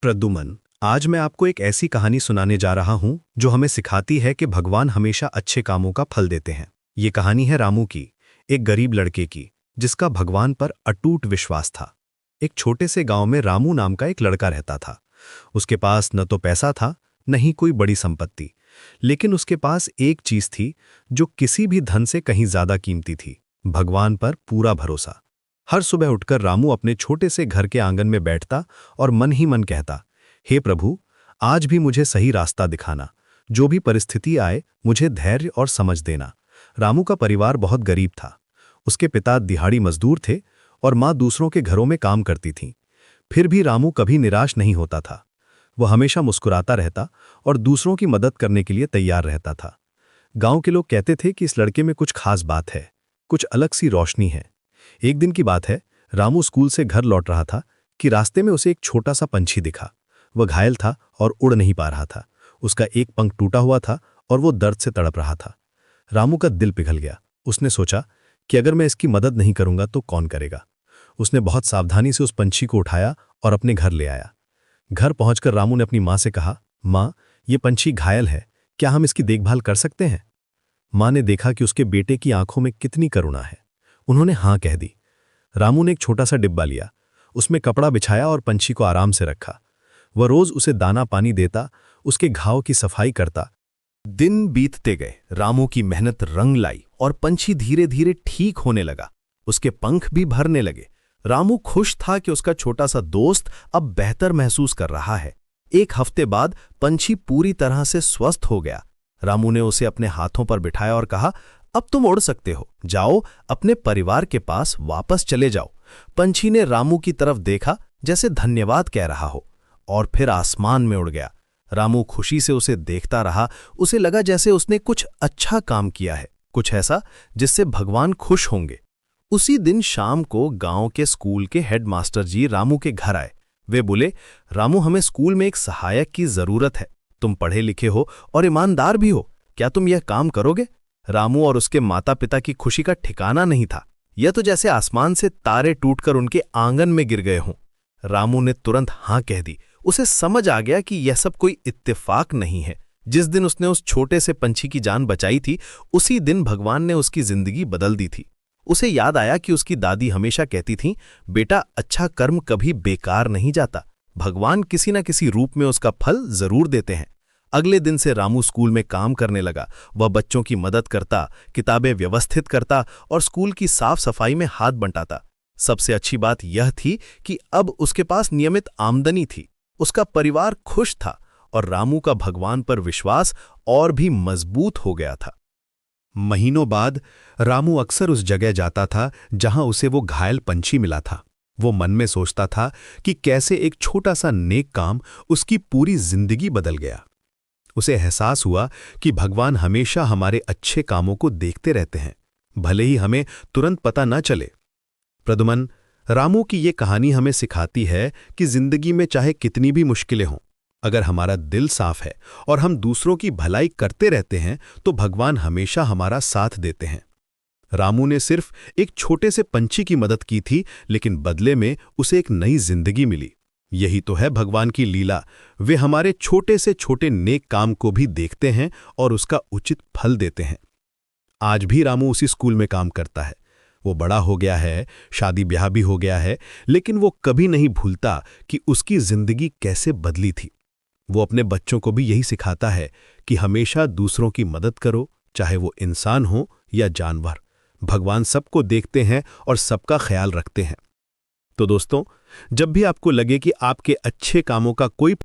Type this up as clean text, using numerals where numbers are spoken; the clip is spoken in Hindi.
प्रद्युमन। आज मैं आपको एक ऐसी कहानी सुनाने जा रहा हूं जो हमें सिखाती है कि भगवान हमेशा अच्छे कामों का फल देते हैं। ये कहानी है रामू की, एक गरीब लड़के की जिसका भगवान पर अटूट विश्वास था। एक छोटे से गांव में रामू नाम का एक लड़का रहता था। उसके पास न तो पैसा था, न ही कोई बड़ी संपत्ति, लेकिन उसके पास एक चीज थी जो किसी भी धन से कहीं ज्यादा कीमती थी: भगवान पर पूरा भरोसा। हर सुबह उठकर रामू अपने छोटे से घर के आंगन में बैठता और मन ही मन कहता, हे प्रभु, आज भी मुझे सही रास्ता दिखाना। जो भी परिस्थिति आए मुझे धैर्य और समझ देना। रामू का परिवार बहुत गरीब था। उसके पिता दिहाड़ी मजदूर थे और माँ दूसरों के घरों में काम करती थीं। फिर भी रामू कभी निराश नहीं होता था। वह हमेशा मुस्कुराता रहता और दूसरों की मदद करने के लिए तैयार रहता था। गांव के लोग कहते थे कि इस लड़के में कुछ खास बात है, कुछ अलग सी रोशनी है। एक दिन की बात है, रामू स्कूल से घर लौट रहा था कि रास्ते में उसे एक छोटा सा पंछी दिखा। वह घायल था और उड़ नहीं पा रहा था। उसका एक पंख टूटा हुआ था और वो दर्द से तड़प रहा था। रामू का दिल पिघल गया। उसने सोचा कि अगर मैं इसकी मदद नहीं करूंगा तो कौन करेगा। उसने बहुत सावधानी से उस पंछी को उठाया और अपने घर ले आया। घर पहुंचकर रामू ने अपनी माँ से कहा, माँ, ये पंछी घायल है, क्या हम इसकी देखभाल कर सकते हैं? माँ ने देखा कि उसके बेटे की आंखों में कितनी करुणा है। उन्होंने हाँ कह दी। रामू ने एक छोटा सा डिब्बा लिया, उसमें कपड़ा बिछाया और पंछी को आराम से रखा। वह रोज उसे दाना पानी देता, उसके घाव की सफाई करता। दिन बीतते गए, रामू की मेहनत रंग लाई और पंछी धीरे धीरे ठीक होने लगा। उसके पंख भी भरने लगे। रामू खुश था कि उसका छोटा सा दोस्त अब बेहतर महसूस कर रहा है। एक हफ्ते बाद पंछी पूरी तरह से स्वस्थ हो गया। रामू ने उसे अपने हाथों पर बिठाया और कहा, अब तुम उड़ सकते हो, जाओ अपने परिवार के पास वापस चले जाओ। पंछी ने रामू की तरफ देखा जैसे धन्यवाद कह रहा हो और फिर आसमान में उड़ गया। रामू खुशी से उसे देखता रहा। उसे लगा जैसे उसने कुछ अच्छा काम किया है, कुछ ऐसा जिससे भगवान खुश होंगे। उसी दिन शाम को गांव के स्कूल के हेडमास्टर जी रामू के घर आए। वे बोले, रामू, हमें स्कूल में एक सहायक की जरूरत है। तुम पढ़े लिखे हो और ईमानदार भी हो, क्या तुम यह काम करोगे? रामू और उसके माता पिता की खुशी का ठिकाना नहीं था। यह तो जैसे आसमान से तारे टूटकर उनके आंगन में गिर गए हों। रामू ने तुरंत हाँ कह दी। उसे समझ आ गया कि यह सब कोई इत्तेफाक नहीं है। जिस दिन उसने उस छोटे से पंछी की जान बचाई थी, उसी दिन भगवान ने उसकी जिंदगी बदल दी थी। उसे याद आया कि उसकी दादी हमेशा कहती थीं, बेटा, अच्छा कर्म कभी बेकार नहीं जाता। भगवान किसी न किसी रूप में उसका फल जरूर देते हैं। अगले दिन से रामू स्कूल में काम करने लगा। वह बच्चों की मदद करता, किताबें व्यवस्थित करता और स्कूल की साफ सफाई में हाथ बंटाता। सबसे अच्छी बात यह थी कि अब उसके पास नियमित आमदनी थी। उसका परिवार खुश था और रामू का भगवान पर विश्वास और भी मजबूत हो गया था। महीनों बाद रामू अक्सर उस जगह जाता था जहां उसे वो घायल पंछी मिला था। वो मन में सोचता था कि कैसे एक छोटा सा नेक काम उसकी पूरी जिंदगी बदल गया। उसे एहसास हुआ कि भगवान हमेशा हमारे अच्छे कामों को देखते रहते हैं, भले ही हमें तुरंत पता न चले। प्रद्युमन, रामू की ये कहानी हमें सिखाती है कि जिंदगी में चाहे कितनी भी मुश्किलें हों, अगर हमारा दिल साफ है और हम दूसरों की भलाई करते रहते हैं तो भगवान हमेशा हमारा साथ देते हैं। रामू ने सिर्फ एक छोटे से पंछी की मदद की थी, लेकिन बदले में उसे एक नई जिंदगी मिली। यही तो है भगवान की लीला। वे हमारे छोटे से छोटे नेक काम को भी देखते हैं और उसका उचित फल देते हैं। आज भी रामू उसी स्कूल में काम करता है। वो बड़ा हो गया है, शादी ब्याह भी हो गया है, लेकिन वो कभी नहीं भूलता कि उसकी जिंदगी कैसे बदली थी। वो अपने बच्चों को भी यही सिखाता है कि हमेशा दूसरों की मदद करो, चाहे वो इंसान हो या जानवर। भगवान सबको देखते हैं और सबका ख्याल रखते हैं। तो दोस्तों, जब भी आपको लगे कि आपके अच्छे कामों का कोई